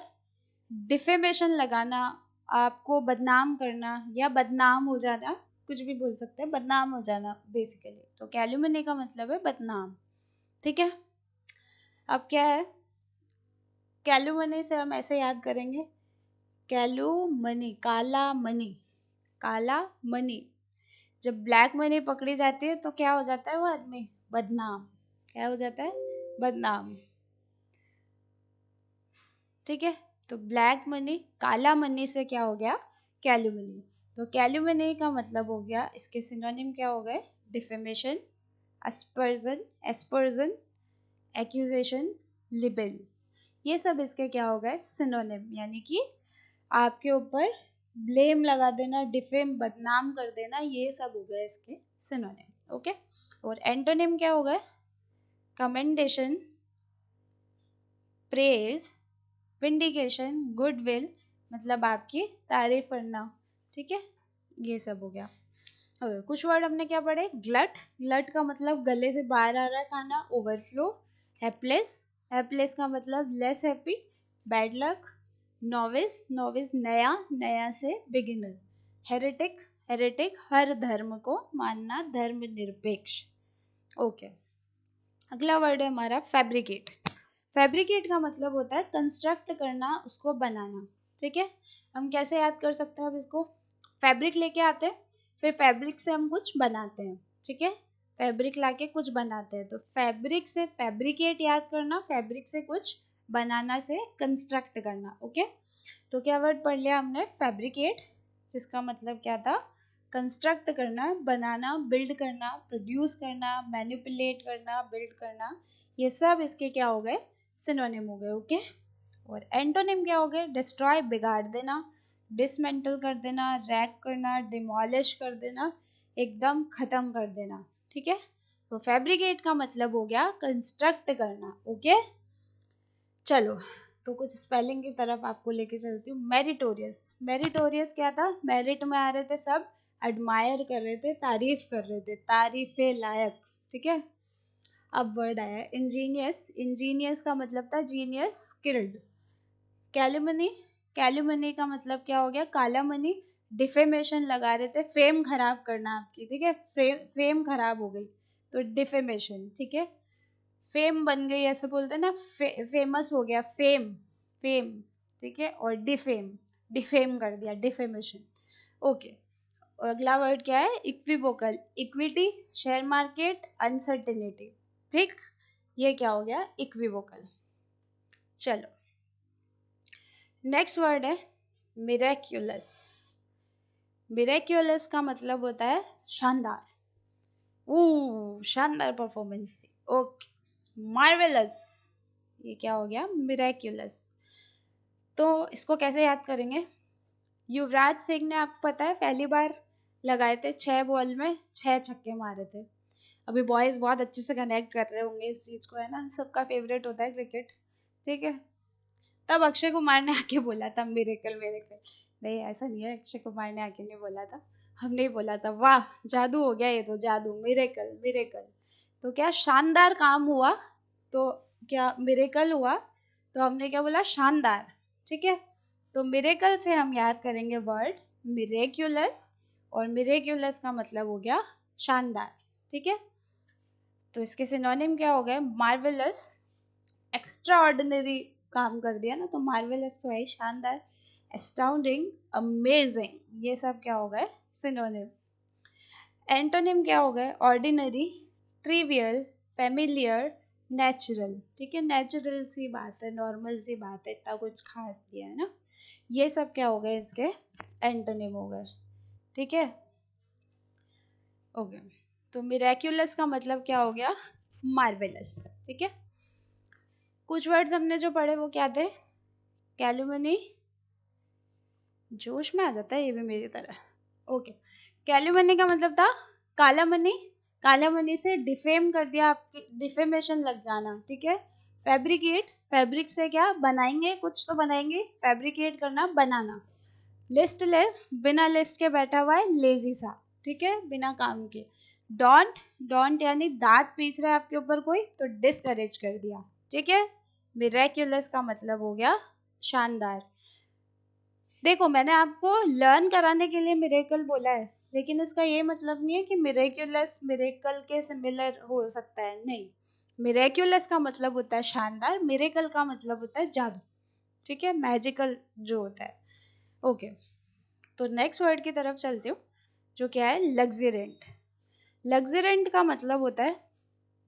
डिफेमेशन लगाना, आपको बदनाम करना या बदनाम हो जाना, कुछ भी बोल सकते हैं, बदनाम हो जाना बेसिकली। तो कैल्युमनी का मतलब है बदनाम, ठीक है। अब क्या है, कैलुमनी से हम ऐसे याद करेंगे, कैलुमनी, काला मनी, काला मनी। जब ब्लैक मनी पकड़ी जाती है तो क्या हो जाता है वो आदमी, बदनाम। क्या हो जाता है, बदनाम। ठीक है, तो ब्लैक मनी, काला मनी से क्या हो गया, कैलुमनी। तो कैलुमनी का मतलब हो गया, इसके सिनोनिम क्या हो गए, डिफेमेशन, अस्पर्जन, एस्पर्जन, एक्यूजेशन, लिबेल। ये सब इसके क्या हो गए, सिनोनिम, यानी कि आपके ऊपर ब्लेम लगा देना, डिफेम, बदनाम कर देना, ये सब हो गए इसके सिनोनिम। ओके, और एंटोनिम क्या हो गए, कमेंडेशन, प्रेज, विंडिकेशन, गुडविल, मतलब आपकी तारीफ करना। ठीक है, ये सब हो गया। कुछ वर्ड हमने क्या पढ़े, ग्लट, ग्लट का मतलब गले से बाहर आ रहा है खाना, ओवरफ्लो। हेल्पलेस, हेल्पलेस का मतलब less happy, bad luck. Novice, novice नया, नया से बिगिनर। हेरेटिक, हेरेटिक हर धर्म को मानना, धर्म निरपेक्ष। ओके, अगला वर्ड है हमारा फैब्रिकेट। फैब्रिकेट का मतलब होता है कंस्ट्रक्ट करना, उसको बनाना। ठीक है, हम कैसे याद कर सकते हैं अब इसको, फैब्रिक लेके आते हैं, फिर फैब्रिक से हम कुछ बनाते हैं। ठीक है, फैब्रिक लाके कुछ बनाते हैं, तो फैब्रिक से फैब्रिकेट याद करना, फैब्रिक से कुछ बनाना से कंस्ट्रक्ट करना। ओके, तो क्या वर्ड पढ़ लिया हमने, फैब्रिकेट, जिसका मतलब क्या था, कंस्ट्रक्ट करना, बनाना, बिल्ड करना, प्रोड्यूस करना, मैनिपुलेट करना, बिल्ड करना, ये सब इसके क्या हो गए, सिनोनिम हो गए। ओके, और एंटोनिम क्या हो गए, डिस्ट्रॉय, बिगाड़ देना, डिसमेंटल कर देना, रैक करना, डिमोलिश कर देना, एकदम खत्म कर देना। ठीक है, तो फैब्रिकेट का मतलब हो गया कंस्ट्रक्ट करना। ओके, चलो, तो कुछ स्पेलिंग की तरफ आपको लेके चलती हूँ। मेरिटोरियस, मेरिटोरियस क्या था, मेरिट में आ रहे थे सब, एडमायर कर रहे थे, तारीफ कर रहे थे, तारीफे लायक। ठीक है, अब वर्ड आया इंजीनियस, इंजीनियस का मतलब था जीनियस, स्किल्ड। कैलुमनी, कैलुमनी का मतलब क्या हो गया, काला मनी, डिफेमेशन लगा रहे थे, फेम खराब करना आपकी। ठीक है, फेम खराब हो गई तो डिफेमेशन। ठीक है, फेम बन गई, ऐसे बोलते हैं ना, फेमस हो गया, फेम, फेम। ठीक है, और डिफेम, डिफेम कर दिया, डिफेमेशन। ओके, और अगला वर्ड क्या है, equivocal, equity, share market, uncertainty. ठीक, ये क्या हो गया, इक्विवोकल। चलो, नेक्स्ट वर्ड है मिरेक्युलस। मिरेक्युलस का मतलब होता है शानदार, शानदार परफॉर्मेंस थी। ओके, मार्वेलस, ये क्या हो गया, मिरेक्युलस। तो इसको कैसे याद करेंगे, युवराज सिंह ने, आपको पता है, पहली बार लगाए थे 6 बॉल में 6 छक्के मारे थे। अभी बॉयज बहुत अच्छे से कनेक्ट कर रहे होंगे इस चीज को, है ना, सबका फेवरेट होता है क्रिकेट। ठीक है, तब अक्षय कुमार ने आके बोला था मिरेकल, मिरेकल। नहीं, ऐसा नहीं है, अक्षय कुमार ने आके नहीं बोला था, हमने ही बोला था। वाह, जादू हो गया ये तो, जादू, मिरेकल, मिरेकल। तो क्या शानदार काम हुआ, तो क्या मिरेकल हुआ, तो हमने क्या बोला, शानदार। ठीक है, तो मिरेकल से हम याद करेंगे वर्ड मिरेक्युलस, और मिरेक्युलस का मतलब हो गया शानदार। ठीक है, तो इसके सिनोनिम क्या हो गए, मार्वेलस, एक्स्ट्रा ऑर्डिनरी काम कर दिया ना, तो मार्वेलस तो है शानदार, एस्टाउंडिंग, अमेजिंग, ये सब क्या हो गए, सिनोनिम। एंटोनिम क्या हो गए, ऑर्डिनरी, ट्रिवियल, फेमिलियर, नेचुरल। ठीक है, नेचुरल सी बात है, नॉर्मल सी बात है, इतना कुछ खास नहीं है ना, ये सब क्या हो गए, इसके एंटोनिम हो गए। ठीक है, ओके, तो मिरेक्युलस का मतलब क्या हो गया, मार्वेलस। ठीक है, कुछ वर्ड्स हमने जो पढ़े वो क्या थे, कैलुमनी, जोश में आ जाता है ये भी मेरी तरह। ओके, कैलुमनी का मतलब था काला मनी, काला मनी से डिफेम कर दिया, आपकी डिफेमेशन लग जाना। ठीक है, फैब्रिकेट, फैब्रिक से क्या बनाएंगे, कुछ तो बनाएंगे, फैब्रिकेट करना, बनाना। लिस्टलेस, बिना लिस्ट के बैठा हुआ है, लेजी सा। ठीक है, बिना काम के। डोंट, डोंट यानी दांत पीस रहा है आपके ऊपर कोई, तो डिस्करेज कर दिया। ठीक है, मिरेक्युलस का मतलब हो गया शानदार। देखो, मैंने आपको लर्न कराने के लिए मिरेकल बोला है, लेकिन इसका ये मतलब नहीं है कि मिरेक्युलस मिरेकल के सिमिलर हो सकता है, नहीं। मिरेक्युलस का मतलब होता है शानदार, मिरेकल का मतलब होता है जादू, ठीक है, मैजिकल जो होता है। ओके, तो नेक्स्ट वर्ड की तरफ चलती हूँ, जो क्या है लग्जरेंट। लग्जरेंट का मतलब होता है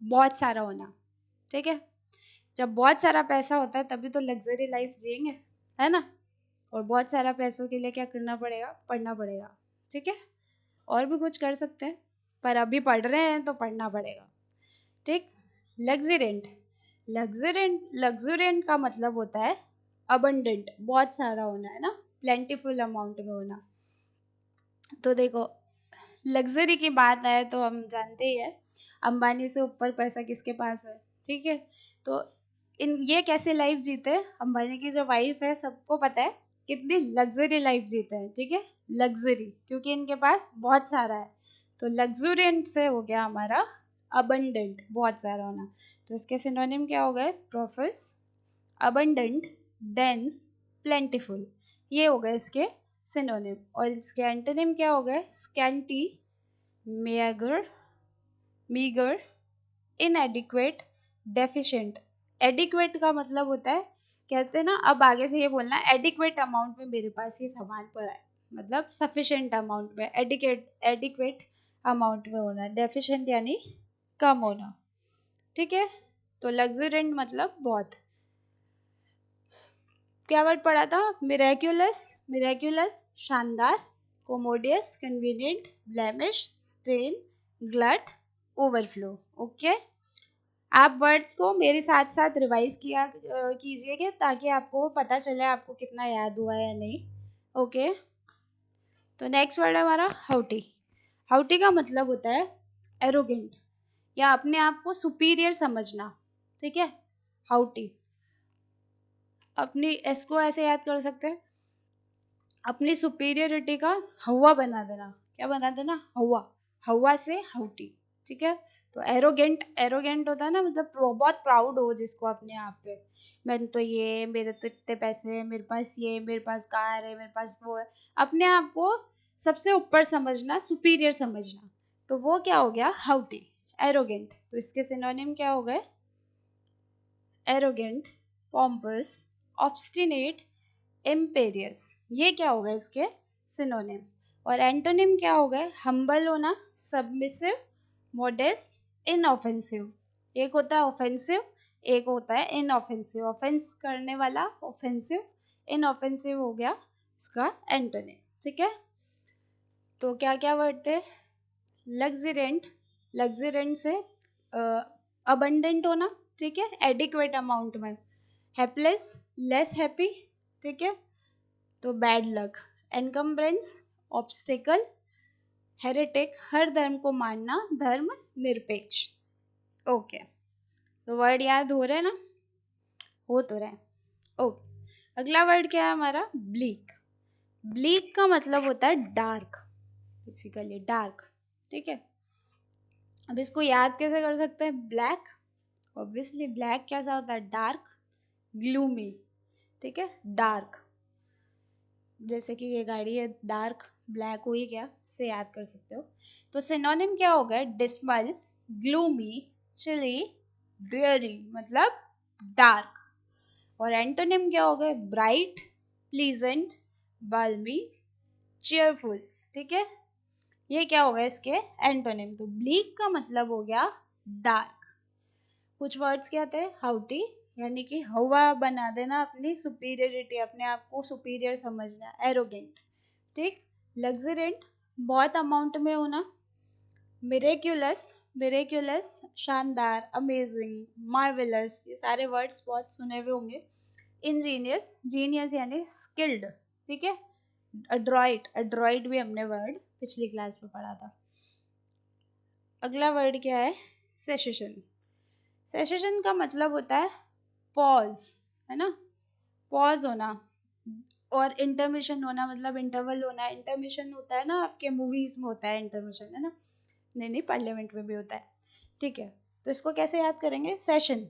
बहुत सारा होना, ठीक है। जब बहुत सारा पैसा होता है तभी तो लग्जरी लाइफ जिएंगे, है ना। और बहुत सारा पैसों के लिए क्या करना पड़ेगा, पढ़ना पड़ेगा, ठीक है। और भी कुछ कर सकते हैं, पर अभी पढ़ रहे हैं तो पढ़ना पड़ेगा, ठीक। लग्जरेंट, लग्जरेंट का मतलब होता है अबंडेंट, बहुत सारा होना, है ना, प्लेंटीफुल अमाउंट में होना। तो देखो, लग्जरी की बात आए तो हम जानते ही है, अंबानी से ऊपर पैसा किसके पास है, ठीक है। तो इन ये कैसे लाइफ जीते हैं, अंबानी की जो वाइफ है सबको पता है कितनी लग्जरी लाइफ जीते हैं, ठीक है। लग्जरी क्योंकि इनके पास बहुत सारा है, तो लग्जूरियंट से हो गया हमारा अबंडेंट, बहुत सारा होना। तो इसके सिनोनिम क्या हो गए, प्रोफिस, अबंडेंट, डेंस, प्लेंटीफुल, ये हो गए इसके सिनोनिम। और इसके एंटोनिम क्या हो गए, scanty, megger, meagre, इनएडिक्वेट, deficient. Adequate का मतलब होता है, कहते हैं ना, अब आगे से ये बोलना एडिक्वेट अमाउंट में मेरे पास ये सामान पड़ा है, मतलब सफिशिएंट अमाउंट में, एडिक्वेट अमाउंट में होना, डेफिशिएंट यानी कम होना, ठीक है। तो लग्जरेंट मतलब बहुत। क्या वर्ड पढ़ा था, मिरेक्युलस, मिरेक्युलस शानदार, commodious convenient, blemish stain, glut, overflow. Okay, आप वर्ड्स को मेरे साथ साथ रिवाइज किया कीजिएगा ताकि आपको पता चले आपको कितना याद हुआ है या नहीं। ओके, तो नेक्स्ट वर्ड है हमारा हाउटी। हाउटी का मतलब होता है एरोगेंट या अपने आप को सुपीरियर समझना, ठीक है। हाउटी, अपनी इसको ऐसे याद कर सकते हैं, अपनी सुपीरियरिटी का हवा बना देना, क्या बना देना, हवा, हवा से हाउटी, ठीक है। तो एरोगेंट, एरोगेंट होता है ना, मतलब बहुत प्राउड हो जिसको अपने आप पे, मैं तो ये, मेरे तो इतने पैसे हैं, मेरे पास ये, मेरे पास कार है, मेरे पास वो है, अपने आप को सबसे ऊपर समझना, सुपीरियर समझना, तो वो क्या हो गया, हाउटी, एरोगेंट। तो इसके सिनोनिम क्या हो गए, एरोगेंट, पॉम्पस, ऑब्स्टिनेट, इम्पेरियस, ये क्या हो गए इसके सिनोनिम। और एंटोनिम क्या हो गए, हम्बल होना, सबमिसिव, मोडेस्ट, इनऑफेंसिव। एक होता है ऑफेंसिव, एक होता है इनऑफेंसिव, ऑफेंस करने वाला ऑफेंसिव, इनऑफेंसिव हो गया उसका एंटोनिम, ठीक है। तो क्या क्या वर्ड थे, लग्जरेंट, लग्जरेंट से अबंडेंट होना, ठीक है, एडिक्वेट अमाउंट में, हैप्लेस, लेस हैप्पी, ठीक है। तो बैड लक, एनकम्ब्रेंस, ऑब्स्टिकल, हेरेटिक, हर धर्म को मानना, धर्म निरपेक्ष। ओके, तो वर्ड याद हो रहे हैं ना, हो तो रहे हैं। ओके, अगला वर्ड क्या है हमारा, ब्लीक। ब्लीक का मतलब होता है डार्क, बेसिकली डार्क, ठीक है। अब इसको याद कैसे कर सकते हैं, ब्लैक, ऑब्वियसली ब्लैक कैसा होता है, डार्क, ग्लूमी, ठीक है, डार्क, जैसे कि ये गाड़ी है डार्क, ब्लैक हुई क्या से याद कर सकते हो। तो सिनोनिम क्या हो गया, डिस्मल, ग्लूमी, चिली, ड्रेरी, मतलब डार्क। और एंटोनिम क्या हो गए, ब्राइट, प्लीजेंट, बाल्मी, चेयरफुल, ठीक है। ये क्या हो गया इसके एंटोनिम। तो ब्लीक का मतलब हो गया डार्क। कुछ वर्ड्स क्या थे, हाउटी यानी कि हवा बना देना, अपनी सुपीरियरिटी, अपने आप को सुपीरियर समझना, एरोगेंट, ठीक। लग्जरेंट, बहुत अमाउंट में होना, मिरेक्युलस, मिरेक्युलस शानदार, अमेजिंग, मार्वेलस, ये सारे वर्ड्स बहुत सुने हुए होंगे। इंजीनियस, जीनियस यानी स्किल्ड, ठीक है। अड्रॉइट, अड्रॉइट भी हमने वर्ड पिछली क्लास में पढ़ा था। अगला वर्ड क्या है, सेसेशन। सेसेशन का मतलब होता है पॉज, है ना, पॉज होना, और इंटरमिशन होना, मतलब इंटरवल होना। इंटरमिशन होता है ना, आपके मूवीज में होता है इंटरमिशन, है ना, नहीं नहीं पार्लियामेंट में भी होता है, ठीक है। तो इसको कैसे याद करेंगे, सेशन,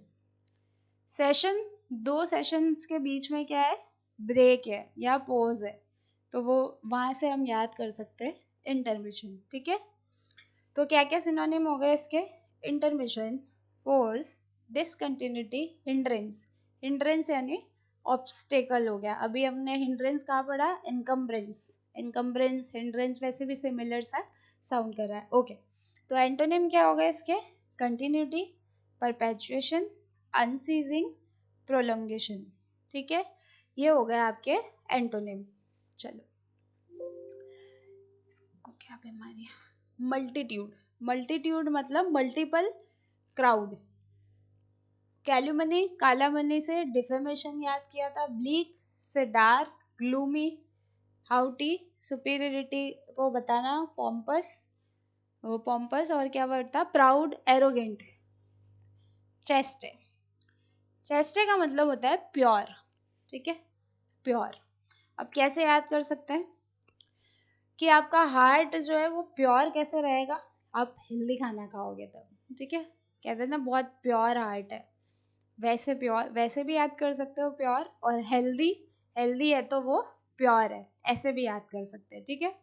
सेशन, दो सेशंस के बीच में क्या है, ब्रेक है या पॉज है, तो वो वहां से हम याद कर सकते हैं इंटरमिशन, ठीक है। तो क्या क्या सिनोनिम हो गए इसके, intermission, pause, discontinuity, hindrance, hindrance यानी ऑब्स्टेकल हो गया। अभी हमने हिंड्रेंस कहाँ पढ़ा, इनकम्ब्रेंस, इनकम्ब्रेंस हिंड्रेंस वैसे भी सिमिलर सा साउंड कर रहा है। ओके, तो एंटोनिम क्या होगा इसके, कंटिन्यूटी, परपेचुएशन, अनसीजिंग, प्रोलॉन्गेशन। ठीक है, ये हो गए आपके एंटोनिम। चलो, इसको क्या बीमारी है, मल्टीट्यूड, मल्टीट्यूड मतलब मल्टीपल क्राउड। कैल्यूमनी, काला मनी से डिफेमेशन याद किया था, ब्लीक से डार्क, ग्लूमी, हाउटी सुपीरियरिटी को बताना, पॉम्पस, वो पॉम्पस, और क्या वर्ड था, प्राउड, एरोगेंट। चेस्टे, चेस्टे का मतलब होता है प्योर। ठीक है, प्योर। अब कैसे याद कर सकते हैं कि आपका हार्ट जो है वो प्योर कैसे रहेगा, आप हेल्दी खाना खाओगे तब। ठीक है, कहते हैं ना बहुत प्योर हार्ट है, वैसे प्योर, वैसे भी याद कर सकते हो प्योर, और हेल्दी, हेल्दी है तो वो प्योर है, ऐसे भी याद कर सकते हैं। ठीक है,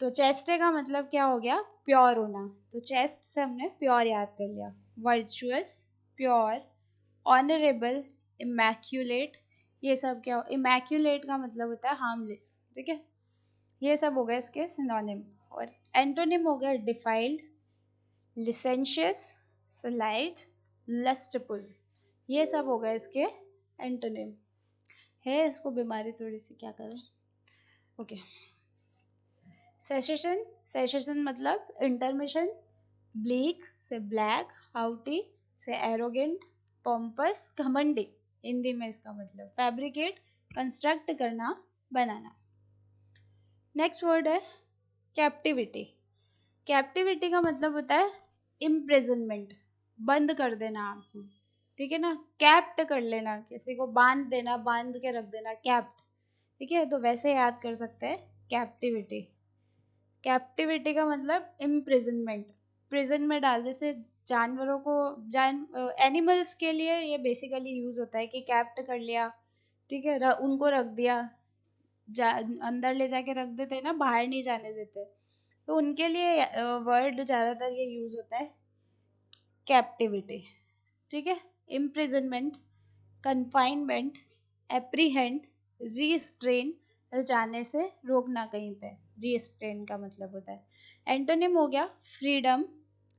तो चेस्टे का मतलब क्या हो गया, प्योर होना। तो चेस्ट से हमने प्योर याद कर लिया। वर्चुअस, प्योर, ऑनरेबल, इमैक्यूलेट, ये सब क्या हो, इमैक्यूलेट का मतलब होता है हार्मलेस। ठीक है, ये सब हो गए इसके सिनोनिम। और एंटोनिम हो गया डिफाइल्ड, लिसेंशियस, सलाइड, लस्टफुल, ये सब हो गए इसके एंटोनिम। है इसको बीमारी थोड़ी सी, क्या करें। ओके, सेसेशन, सेसेशन मतलब इंटरमिशन, ब्लीक से ब्लैक, हाउटी से एरोगेंट, पॉम्पस घमंडी, हिंदी में इसका मतलब फैब्रिकेट, कंस्ट्रक्ट करना, बनाना। नेक्स्ट वर्ड है कैप्टिविटी। कैप्टिविटी का मतलब होता है इम्प्रिजनमेंट, बंद कर देना आपको। ठीक है ना, कैप्ट कर लेना, किसी को बांध देना, बांध के रख देना, कैप्ट। ठीक है, तो वैसे याद कर सकते हैं कैप्टिविटी। कैप्टिविटी का मतलब इम्प्रिजनमेंट, प्रिजन में डाल, जैसे जानवरों को, एनिमल्स के लिए ये बेसिकली यूज होता है कि कैप्ट कर लिया। ठीक है, उनको रख दिया, अंदर ले जाके रख देते हैं ना, बाहर नहीं जाने देते, तो उनके लिए वर्ड ज़्यादातर ये यूज होता है कैप्टिविटी। ठीक है, इम्प्रिजनमेंट, कन्फाइनमेंट, एप्रीहेंड, रीस्ट्रेन, जाने से रोकना कहीं पे, रीस्ट्रेन का मतलब होता है। एंटोनिम हो गया फ्रीडम,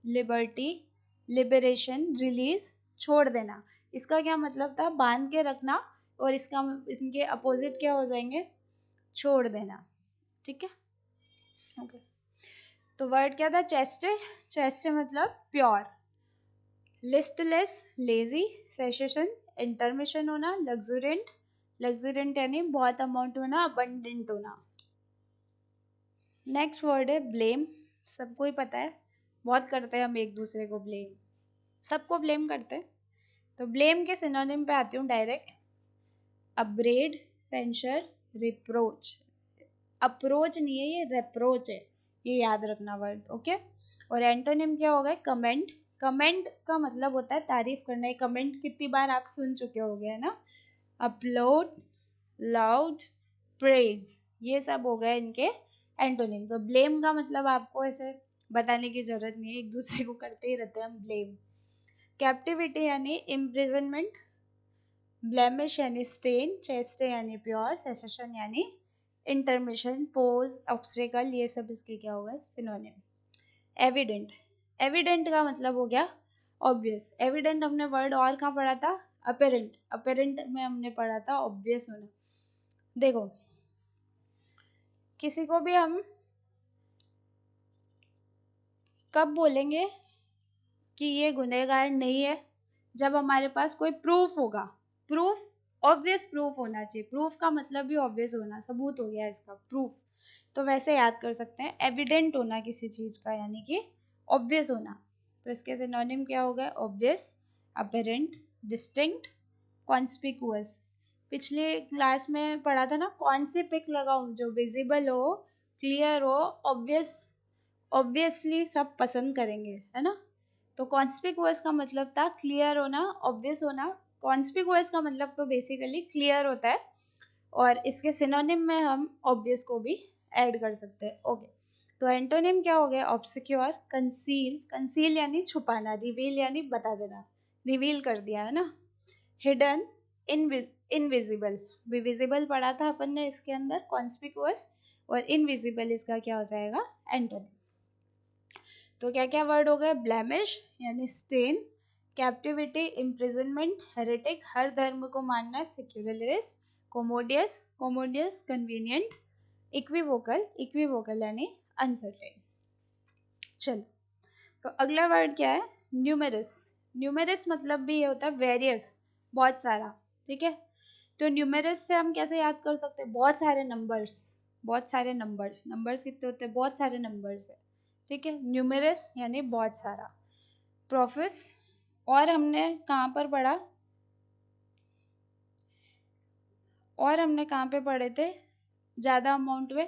लिबर्टी, लिबरेशन, रिलीज, छोड़ देना। इसका क्या मतलब था, बांध के रखना, और इसका, इनके अपोजिट क्या हो जाएंगे, छोड़ देना। ठीक है, ओके, तो वर्ड क्या था, चेस्टे, चेस्टे मतलब pure, listless, lazy, cessation, intermission होना, लग्जुरेंट, लग्जुरेंट यानी बहुत अमाउंट होना, अबंडेंट होना। नेक्स्ट वर्ड है ब्लेम, सबको ही पता है, बहुत करते हैं हम एक दूसरे को ब्लेम, सबको ब्लेम करते हैं। तो ब्लेम के सिनोनिम पे आती हूँ डायरेक्ट, अपग्रेड, सेंशर, रिप्रोच। अप्रोच नहीं है ये, रेप्रोच है, ये याद रखना वर्ड। ओके, और एंटोनिम क्या होगा, कमेंट, कमेंट का मतलब होता है तारीफ करना। कमेंट कितनी बार आप सुन चुके होंगे, है ना, अपलोड, लाउड, प्रेज, ये सब हो गए इनके एंटोनिम। तो ब्लेम का मतलब आपको ऐसे बताने की जरूरत नहीं है, एक दूसरे को करते ही रहते हैं हम ब्लेम। कैप्टिविटी यानी इम्प्रिजनमेंट, ब्लेमिश यानी स्टेन, चेस्टे यानी प्योर, सेसेशन यानी इंटरमिशन, पोज, ऑब्स्टेकल, ये सब इसके क्या होगा सिनोनिम। एविडेंट, एविडेंट का मतलब हो गया ऑब्वियस। एविडेंट हमने वर्ड और कहाँ पढ़ा था, अपेरेंट, अपेरेंट में हमने पढ़ा था ऑब्वियस होना। देखो, किसी को भी हम कब बोलेंगे कि ये गुनहगार नहीं है, जब हमारे पास कोई प्रूफ होगा। प्रूफ, ऑब्वियस प्रूफ होना चाहिए, प्रूफ का मतलब भी ऑब्वियस होना, सबूत हो गया इसका, प्रूफ। तो वैसे याद कर सकते हैं, एविडेंट होना किसी चीज का यानी कि ऑब्वियस होना। तो इसके सिनोनिम क्या होगा, ऑब्वियस, अपेरेंट, डिस्टिंक्ट, कॉन्स्पिकुअस। पिछले क्लास में पढ़ा था ना, कौन सी पिक लगाऊं जो विजिबल हो, क्लियर हो, ऑब्वियस, ऑब्वियसली सब पसंद करेंगे, है ना। तो कॉन्स्पिकुअस का मतलब था क्लियर होना, ऑब्वियस होना। कॉन्स्पिकुअस का मतलब तो बेसिकली क्लियर होता है, और इसके सिनोनिम में हम ऑब्वियस को भी ऐड कर सकते हैं। ओके, तो एंटोनिम क्या हो गया, ऑब्सक्योर, कंसील, कंसील यानी छुपाना, रिवील यानी बता देना, रिवील कर दिया है ना। हिडन, इनविजिबल, विजिबल पढ़ा था अपन ने इसके अंदर, कॉन्स्पिकुअस, और इनविजिबल इसका क्या हो जाएगा, एंटोनिम। तो क्या क्या वर्ड हो गए, ब्लेमिश यानी स्टेन, कैप्टिविटी इम्प्रिजनमेंट, हेरेटिक हर धर्म को मानना, सेक्युलरिस्ट, कोमोडियस, कोमोडियस कन्वीनियंट, इक्विवोकल, इक्विवोकल यानी अनसर्टेन। चलो, तो अगला वर्ड क्या है, न्यूमेरस। न्यूमेरस मतलब भी ये होता है वेरियस, बहुत सारा, ठीक है। तो न्यूमेरस से हम कैसे याद कर सकते हैं, बहुत सारे नंबर्स, बहुत सारे नंबर्स, नंबर्स कितने होते हैं, बहुत सारे नंबर्स है, ठीक है। न्यूमेरस यानी बहुत सारा। प्रोफिस, और हमने कहाँ पर पढ़ा, और हमने कहाँ पे पढ़े थे, ज़्यादा अमाउंट में,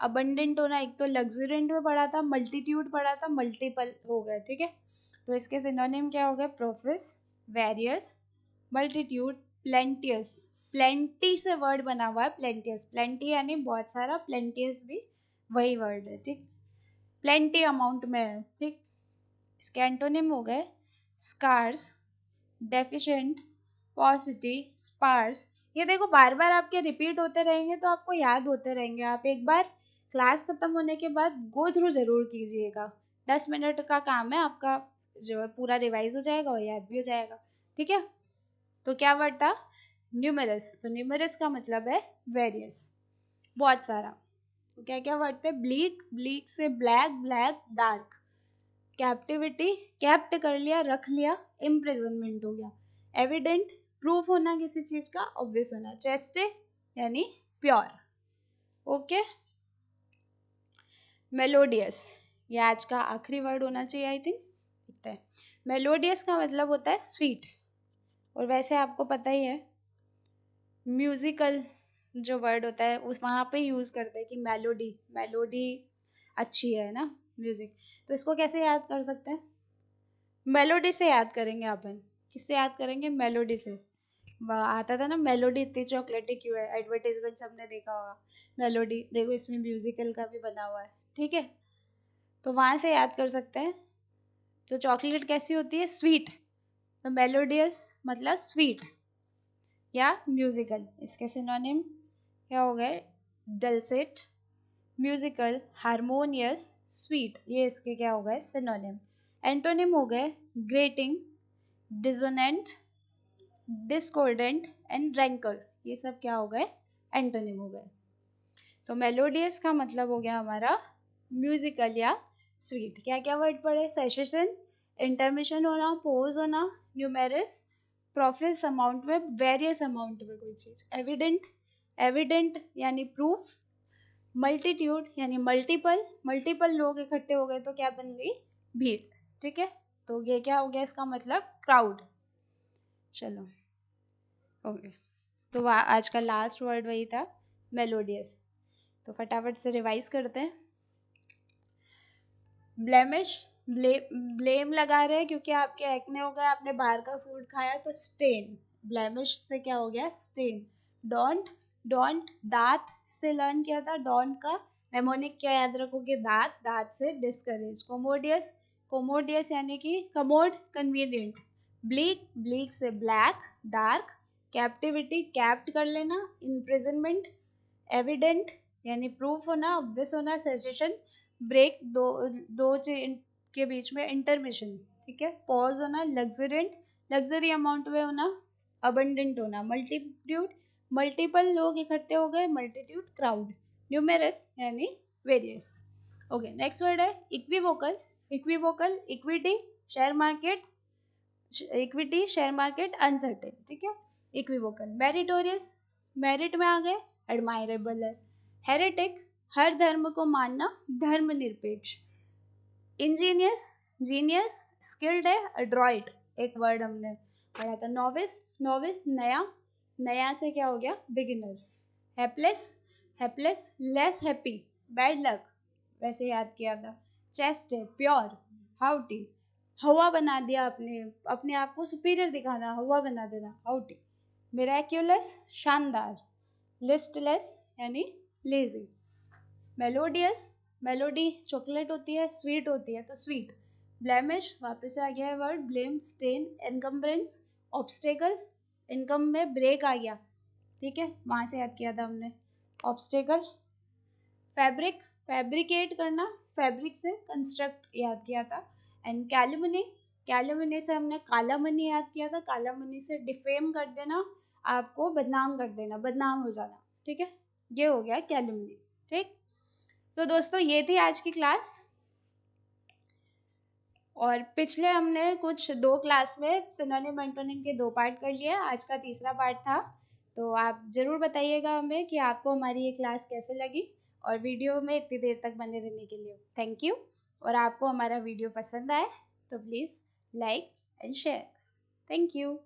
अबंडेंट होना, एक तो लग्जरेंट में पढ़ा था, मल्टीट्यूड पढ़ा था, मल्टीपल हो गए, ठीक है। तो इसके सिनोनिम क्या हो गए, प्रोफिस, वेरियस, मल्टीट्यूड, प्लेंटियस, प्लेंटी से वर्ड बना हुआ है, प्लेंटियस, प्लेंटी यानी बहुत सारा, प्लेंटियस भी वही वर्ड है, ठीक, प्लेंटी अमाउंट में है, ठीक। इसके एंटोनिम हो गए, स्कार्स, डेफिशिएंट, पॉसिटी, स्पार्स। ये देखो बार बार आपके रिपीट होते रहेंगे तो आपको याद होते रहेंगे। आप एक बार क्लास खत्म होने के बाद गो थ्रू जरूर कीजिएगा, 10 मिनट का काम है आपका, जो है पूरा रिवाइज हो जाएगा और याद भी हो जाएगा, ठीक है। तो क्या वर्ड था, न्यूमरस। तो न्यूमरस का मतलब है वेरियस, बहुत सारा। तो क्या क्या वर्ड थे, ब्लीक, ब्लीक से black, black dark, captivity, kept कर लिया, रख लिया, इम्प्रिजनमेंट हो गया, एविडेंट प्रूफ होना किसी चीज का, ऑब्वियस होना, चेस्टे यानी प्योर, ओके। मेलोडियस, ये आज का आखिरी वर्ड होना चाहिए आई थिंक, दिखता है। मेलोडियस का मतलब होता है स्वीट, और वैसे आपको पता ही है म्यूजिकल जो वर्ड होता है उस वहाँ पे यूज करते हैं कि मेलोडी, मेलोडी अच्छी है ना म्यूजिक। तो इसको कैसे याद कर सकते हैं, मेलोडी से याद करेंगे अपन, किससे याद करेंगे, मेलोडी से। आता था ना मेलोडी इतनी चॉकलेटी क्यों है, एडवर्टीजमेंट सबने देखा होगा, मेलोडी देखो इसमें म्यूजिकल का भी बना हुआ है, ठीक है। तो वहां से याद कर सकते हैं। तो चॉकलेट कैसी होती है, स्वीट, तो मेलोडियस मतलब स्वीट या म्यूजिकल। इसके सिनोनिम क्या हो गए, डलसेट, म्यूजिकल, हारमोनियस, स्वीट, ये इसके क्या हो गए सिनोनिम। एंटोनिम हो गए ग्रेटिंग, डिसोनेंट, डिस्कॉर्डेंट एंड रैंकर, ये सब क्या हो गए, एंटोनिम हो गए। तो मेलोडियस का मतलब हो गया हमारा म्यूजिकल या स्वीट। क्या क्या वर्ड पढ़े, सेसेशन, इंटरमिशन होना, पोज होना, न्यूमेरस, प्रोफिस अमाउंट में, वेरियस अमाउंट में कोई चीज, एविडेंट, एविडेंट यानी प्रूफ, मल्टीट्यूड यानी मल्टीपल, मल्टीपल लोग इकट्ठे हो गए तो क्या बन गई, भीड़, ठीक है। तो ये क्या हो गया इसका मतलब, क्राउड। चलो, ओके। तो आज का लास्ट वर्ड वही था, मेलोडियस। तो फटाफट से रिवाइज करते हैं। ब्लेमिश, ब्लेम लगा रहे हैं क्योंकि आपके एक्ने हो गया, आपने बाहर का फूड खाया, तो स्टेन, ब्लेमिश से क्या हो गया, स्टेन। डोंट, डोंट दांत से लर्न किया था, डोंट का नेमोनिक क्या याद रखोगे, दांत, दांत से डिस्करेज। कोमोडियस, कोमोडियस यानी कि कमोड, कन्वीनियंट। ब्लीक, ब्लीक से ब्लैक, डार्क। कैप्टिविटी, कैप्ट कर लेना, इम्प्रिजनमेंट। एविडेंट यानी प्रूफ होना, ऑब्वियस होना, सेसेशन, ब्रेक, दो के बीच में इंटरमिशन, ठीक है। पॉज होना, लग्जरेंट, लग्जरी अमाउंट में होना, अबंडेंट होना, मल्टीट्यूड, मल्टीपल लोग इकट्ठे हो गए, मल्टीट्यूड, क्राउड, न्यूमेरस यानी वेरियस। ओके, नेक्स्ट वर्ड है equivocal. Equivocal, equity, share market, equity, share market, uncertain, ठीक है। इक्विवोकल। मेरिटोरियस, मेरिट में आ गए, एडमायरेबल है। हेरेटिक, हर धर्म को मानना, धर्मनिरपेक्ष। इंजीनियस, जीनियस, स्किल्ड है, एड्रॉइट, एक वर्ड हमने पढ़ा था। नोविस, नोविस नया, नया से क्या हो गया, beginner. Helpless, helpless, less happy, bad luck, वैसे याद किया था। चेस्ट है, प्योर, हाउटी, हवा बना दिया आपने, अपने आप को सुपीरियर दिखाना, हवा बना देना, हाउटी। मिराक्यूलस, शानदार। लिस्टलेस यानी लेजी। मेलोडियस, मेलोडी चॉकलेट होती है, स्वीट होती है तो स्वीट। ब्लेमिश, वापस से आ गया है word, blame, stain, encumbrance, obstacle, income में ब्रेक आ गया, ठीक है, वहाँ से याद किया था हमने, ऑब्स्टेकल, फैब्रिक, फैब्रिकेट करना, फैब्रिक से कंस्ट्रक्ट याद किया था, एंड कैलिमनी, कैलिमनी से हमने काला मनी याद किया था, काला मनी से डिफेम कर देना, आपको बदनाम कर देना, बदनाम हो जाना, ठीक है, ये हो गया कैलिमनी, ठीक। तो दोस्तों ये थी आज की क्लास, और पिछले हमने कुछ 2 क्लास में सिनोनिम एंटोनिम के 2 पार्ट कर लिए, आज का तीसरा पार्ट था। तो आप ज़रूर बताइएगा हमें कि आपको हमारी ये क्लास कैसे लगी, और वीडियो में इतनी देर तक बने रहने के लिए थैंक यू। और आपको हमारा वीडियो पसंद आए तो please like and share. Thank you.